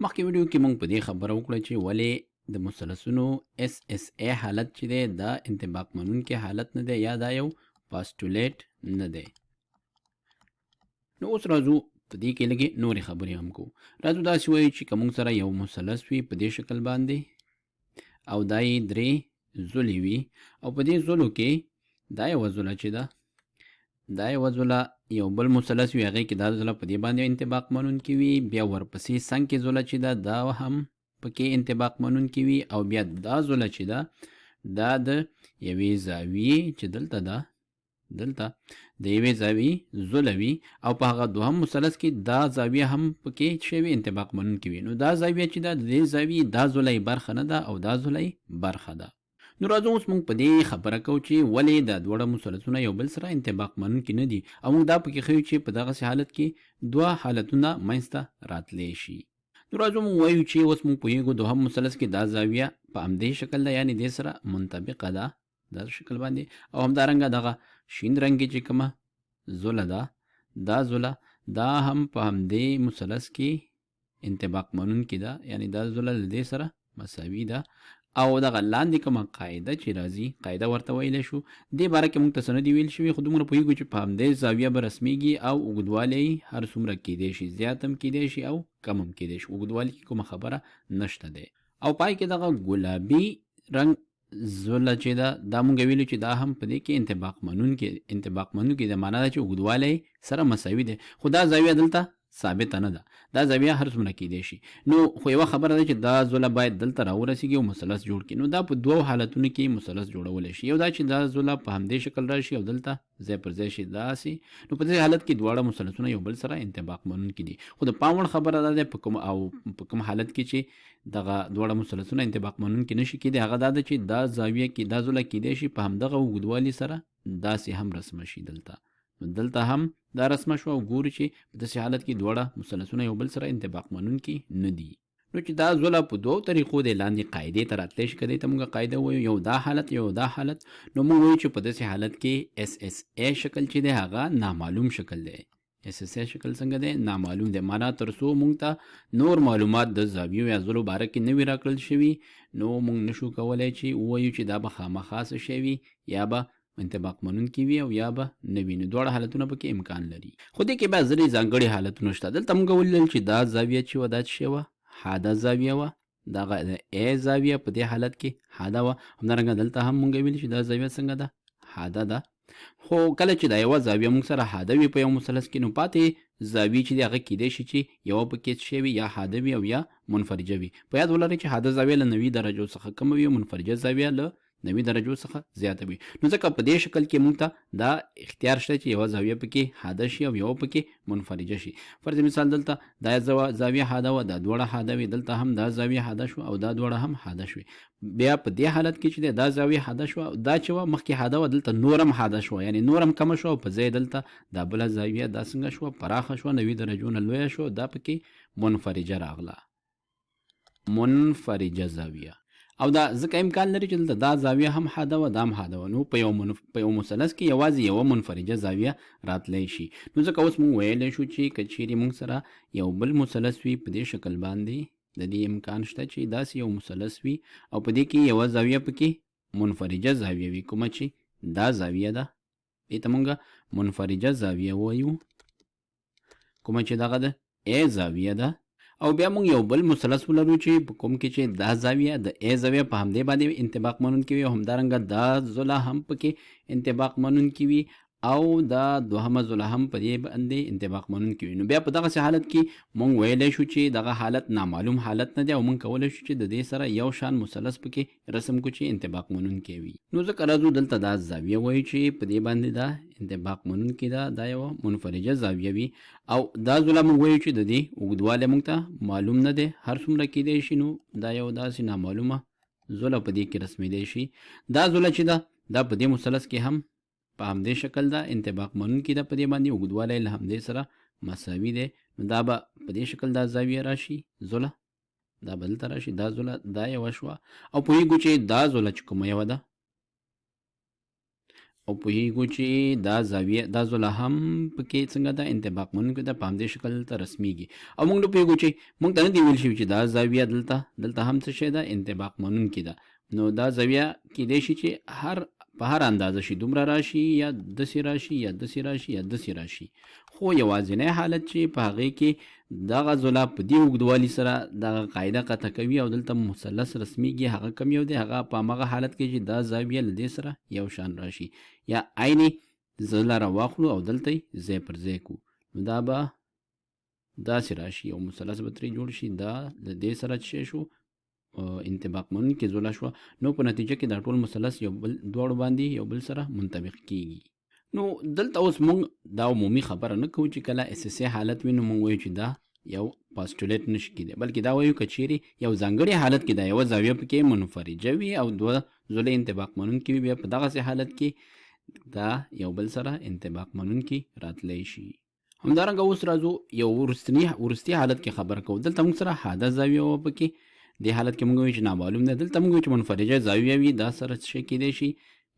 مخکې ویډیو کې مونږ په دې خبره وکړه چې ولې د مثلثونو اس اس ای حالت چې دی دا انطباق منونکی حالت نه دی یا دا یو پاسټولیټ نه دی. نو اوس راځو په دې کې لږې نورې خبرې هم کوو. راځو داسې وایو چې که مونږ سره یو مثلث وي په دې شکل باندې او دا یې درې زولې وي او په دې زولو کې دا یوه زوله چې ده دا یوه زوله یو بل مثلث وي هغې کې دا زوله په دې باندې انطباق منونکې وي، بیا ورپسې څنګ کې زوله چې ده دا هم پکې انطباق منونکې وي او بیا دا زوله چې ده دا د یوې زاویې چې دلته ده دلته د یوې زاویې زوله وي او په هغه دوهم مثلث کې دا زاویه هم پکې شوي انطباق منونکې وي. نو دا زاویه چې ده د دې زاویې دا زوله یې برخه نه ده او دا زوله یې برخه ده. نو راځو اوس موږ په دې خبره کوو چې ولې دا دواړه مثلثونه یو بل سره انطباق منونکي نه دي او موږ دا پکې ښیو چې په دغسې حالت کې دوه حالتونه منځته راتلی شي. نو راځو موږ وایو چې اوس موږ پوهېږو دوهم مثلث کې دا زاویه په همدې شکل ده یعنې دې سره منطبقه ده دا شکل باندې او همدارنګه دغه شین رنګې چې کومه زوله ده دا زوله دا هم په همدې مثلث کې انطباق منونکي ده یعنې دا زوله له دې سره مساوي ده او دغه لاندې کومه قاعده چې راځي قاعده ورته ویلی شو دې باره کې موږ ته څه نه دي ویل شوي خو دومره پوهېږو چې په همدې زاویه به رسمیږي او اوږدوالی هر څومره کیدی شي زیات هم کیدی شي او کم هم کیدی شي اوږدوالي کې کومه خبره نشته دی. او پای کې دغه ګلابي رنګ زوله چې ده دا مونږ ویلو چې دا هم په دې کې انطباق منونکي ده معنا ده چې اوږدوالی سره مساوي دی خو دا زاویه دلته ثابته نه ده دا زاویه هر څومره کیدی شي. نو خو یوه خبره ده چې دا زوله باید دلته راورسیږي او مثلث جوړ کړي. نو دا په دوو حالتونو کې مثلث جوړولی شي یو دا چې دا زوله په همدې شکل راشي او دلته ځای پر ځای شي داسې. نو په دې حالت کې دواړه مثلثونه یو بل سره انطباق منونکي دي خو د پام وړ خبره دا ده په کوم حالت کې چې دغه دواړه مثلثونه انطباق منونکي نشي کیدی هغه دا ده چې دا زاویه کې دا زوله کیدی شي په همدغه اوږدوالي سره داسې هم رسمه شي دلته هم دا رسمه شو او ګورو چې په داسې حالت کې دواړه مثلثونه یو بل سره انطباق منونکي نه دي. نو چې دا زوله په دوو طریقو د لاندې قاعدې ته راتلی شي که دې ته موږ قاعده وایو یو دا حالت یو دا حالت نو موږ وایو چې په داسې حالت کې اس اس ای شکل چې دی هغه نامعلوم شکل دی. اس اس ای شکل څنګه دی نامعلوم دی معنا تر څو موږ ته نور معلومات د زاویو یا زولو باره کې نه وي راکړل شوي نو موږ نشو کولی چې ووایو چې دا به خامخا څه شی وي یا به انطباق منونکي وي او یا به نه وي. نو دواړه حالتونه پکې امکان لري خو دې کې بیا ځینې ځانګړي حالتونه شته. دلته موږ ولیدل چې دا زاویه چې وه دا څه شی وه حاده زاویه وه دغه د ای زاویه په دې حالت کې حاده وه همدارنګه دلته هم موږ ویلي چې دا زاویه څنګه ده حاده ده. خو کله چې دا یوه زاویه موږ سره حاده وي په یو مثلث کې نو پاتې زاویې چې دي هغه کیدی شي چې یوه پکې څه شی وي یا حاده وي او یا منفرجه وي. په یاد ولرئ چې حاده زاویه له 90 درجو څخه کمه وي او منفرجه زاویه له 90 درجو څخه زیاته وي. نو ځکه په دې شکل کې موږ ته دا اختیار شته چې یوه زاویه پکې حاده شي او یوه پکې منفرجه شي. فرض مثال دلته دا زاویه حاده وه دا دواړه حاده وي دلته هم دا زاویه حاده شوه او دا دواړه هم حاده شوې. بیا په دې حالت کې چې دا زاویه حاده شوه دا چې وه مخکې حاده وه دلته نور هم حاده شوه یعنې نور هم کمه شوه او په ځای دلته دا بله زاویه دا څنګه شوه پراخه شوه 90 درجو نه لویه شوه دا پکې منفرجه راغله منفرجه زاویه. او دا ځکه امکان لري چې دلته دا زاویه هم حاده وه دا هم حاده وه نو په یو مثلث کې یوازې یوه منفرجه زاویه راتلی شي. نو ځکه اوس موږ ویلی شو چې که چیرې موږ سره یو بل مثلث وي په دې شکل باندې د دې امکان شته چې داسې یو مثلث وي او په دې کې یوه زاویه پکې منفرجه زاویه وي کومه چې دا زاویه ده دې ته موږ منفرجه زاویه وایو کومه چې دغه د ای زاویه ده او بیا موږ یو بل مثلث ولرو چې په کوم کې چې دا زاویه د ای زاویه په همدې باندې انطباق منونکي وي او همدارنګه دا زوله هم پکې انطباق منونکي وي او دا دوهمه زوله هم په دې باندې انطباق منونکي وي. نو بیا په دغسې حالت کې موږ ویلی شو چې دغه حالت نامعلوم حالت نه دی او موږ کولی شو چې د دې سره یو شان مثلث پکې رسم کړو چې انطباق منونکی وي. نو ځکه راځو دلته دا زاویه وایو چې په دې باندې دا انطباق منونکی ده دا یوه منفرجه زاویه وي او دا زوله موږ وایو چې د دې اوږدوالی موږ ته معلوم نه دی هر څومره کیدی شي نو دا یو داسې نامعلومه زوله په دې کې رسمېدی شي. دا زوله چې ده دا په دې مثلث کې هم په همدې شکل ده انطباق منونکي ده په دې باندې اوږدوالی له همدې سره مساوي دی. نو دا به په دې شکل دا زاویه راشي زوله دا به دلته راشي دا زوله دا یوه شوه او پوهېږو چې دا زوله چې کومه یوه ده او پوهیږو چې دا زاویه دا ځله هم پکې څنګه ده انطباق منونکې ده، په همدې شکل ته رسمیږي. او موږ نه پوهیږو چې موږ ته نه دي ویل شوي چې دا زاویه دلته هم څه شی ده انطباق منونکې ده. نو دا زاویه کیدای شي چې په هر اندازه شي، دومره راشي یا داسې راشي یا داسې راشي یا داسې راشي. خو یوازینی حالت چې په هغې کې دغه ځله په دې اوږدوالي سره دغه قاعده قطع کوي او دلته مثلث رسمیږي، هغه کم یو دی، هغه په همغه حالت کې چې دا زاویه له دې سره یو شان راشي یا عیني ځله راواخلو او دلته یې ځای پر ځای کړو، نو دا به داسې راشي او مثلث به ترې جوړ شي. دا له دې سره څه شو انطباق منونکې ځله شوه. نو په نتیجه کې دا ټول مثلث یو بل دواړو باندې یو بل سره منطبق کیږي. نو دلته اوس موږ دا عمومي خبره نه کوو چې کله SSA حالت وي نو موږ وایو چې دا یو پاسټولیټ نشي کېدی، بلکې دا وایو که چیرې یو ځانګړي حالت کې دا یوه زاویه پکې منفرجه وي او دوه ځله انطباق منونکې وي، بیا په دغسې حالت کې دا یو بل سره انطباق منونکې راتلی شي. همدارنګه اوس راځو یو وروستي حالت کې خبره کوو. دلته موږ سره حادث زاویه وه پکې، دې حالت کې موږ وایو چې نامعلوم ده. دلته موږ وایو چې منفرجه زاویه وي، دا سره څه شی کېدی شي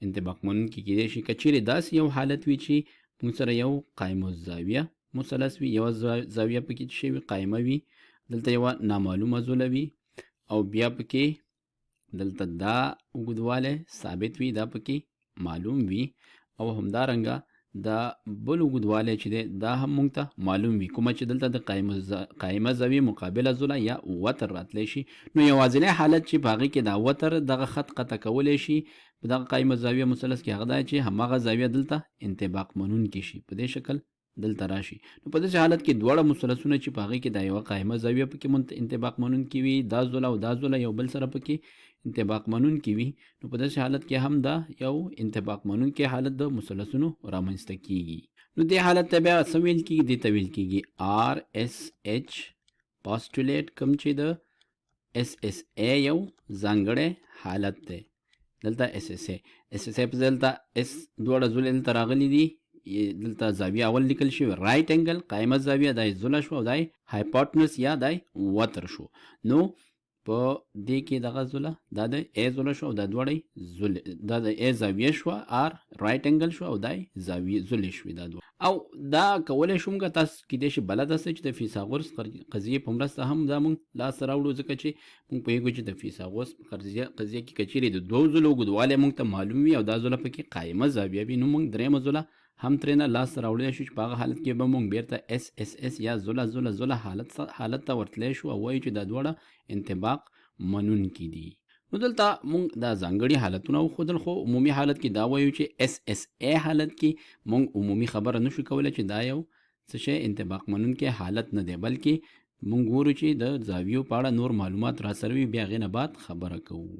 انطباق منونکې کېدی شي. که چیرې داسې یو حالت وي چې موږ سره یو قایم الزاویه مثلث وي، یوه زاویه پکې څه شی وي قایمه وي، دلته یوه نامعلومه ځله وي او بیا پکې دلته دا اوږدوالی ثابت وي، دا پکې معلوم وي او همدارنګه دا بل اوږدوالی چې دی دا هم موږ ته معلوم وي، کومه چې دلته د قایمه زاویې مقابله ځله یا وتر راتلی شي. نو یوازینی حالت چې په هغې کې دا وتر دغه خط قطع کولی شي په دغه قایمه زاویه مثلث کې هغه دا چې هماغه زاویه دلته انطباق منونکې شي، په دې شکل دلته راشي. نو په داسې حالت کې دواړه مثلثونه چې په هغې کې دا یوه قایمه زاویه پکې انطباق منونکې وي، دا ځله او دا ځله یو بل سره پکې انطباق منونکې وي، نو په داسې حالت کې هم دا یو انطباق منونکې حالت د مثلثونو رامنځته کیږي. نو دې حالت ته بیا څه ویل کیږي؟ دې ته ویل کیږي RSH پاسټولیټ، کوم چې د SSA یو ځانګړی حالت دی. دلته SSA په دلته S دواړه ځولې دلته راغلي دي، دلته زاویه اول لیکل شوی رایټ انګل قایمه زاویه، دا یې ځله شو او دا یې هایپوټنس یا دا یې وتر شو. نو په دې کې دغه ځله دا د A ځله شو او دا دواړه دا د A زاویه شوه، R رایټ انګل شو او دا یې زاویه ځلې شوې دا دوه. او دا کولی شو موږ تاسو کیدای شي بلد اوسئ چې د فیثاغورس قضیې په مرسته هم دا موږ لاسته راوړو، ځکه چې موږ پوهېږو چې د فیثاغورس قضیه کې که چیرې د دوو ځلو اوږدوالی موږ ته معلوم وي او دا ځله پکې قایمه زاویه وي، نو موږ درېیمه ځله هم ترېنه لاسته راوړلی شو چې په هغه حالت کې به موږ بیرته SSS یا ځله حالت ته ورتلی شو او وایو چې دا دواړه انطباق منونکي دي. نو دلته موږ دا ځانګړي حالتونه وښودل، خو عمومي حالت کې دا وایو چې SSA حالت کې موږ عمومي خبره نشو کولی چې دا یو څه شی انطباق منونکی حالت نه دی، بلکې موږ ګورو چې د زاویو په اړه نور معلومات را سره وي، بیا هغې نه بعد خبره کوو.